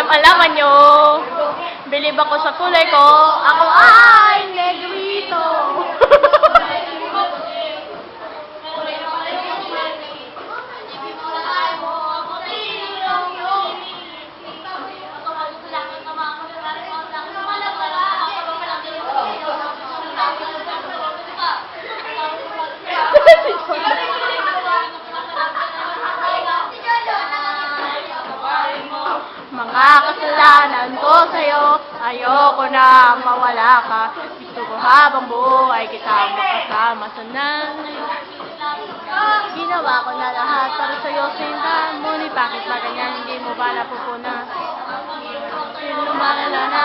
alaman nyo. Bilib ako sa kulay ko. Ako ay negrito. Mga kasalanan ko sa'yo, ayoko na mawala ka. Gusto ko habang buhay kita makasama sa nanay. Ginawa ko na lahat para sa'yo, sinta. Ngunit bakit ba ganyan, hindi mo ba napupuna? Sino lumakala na?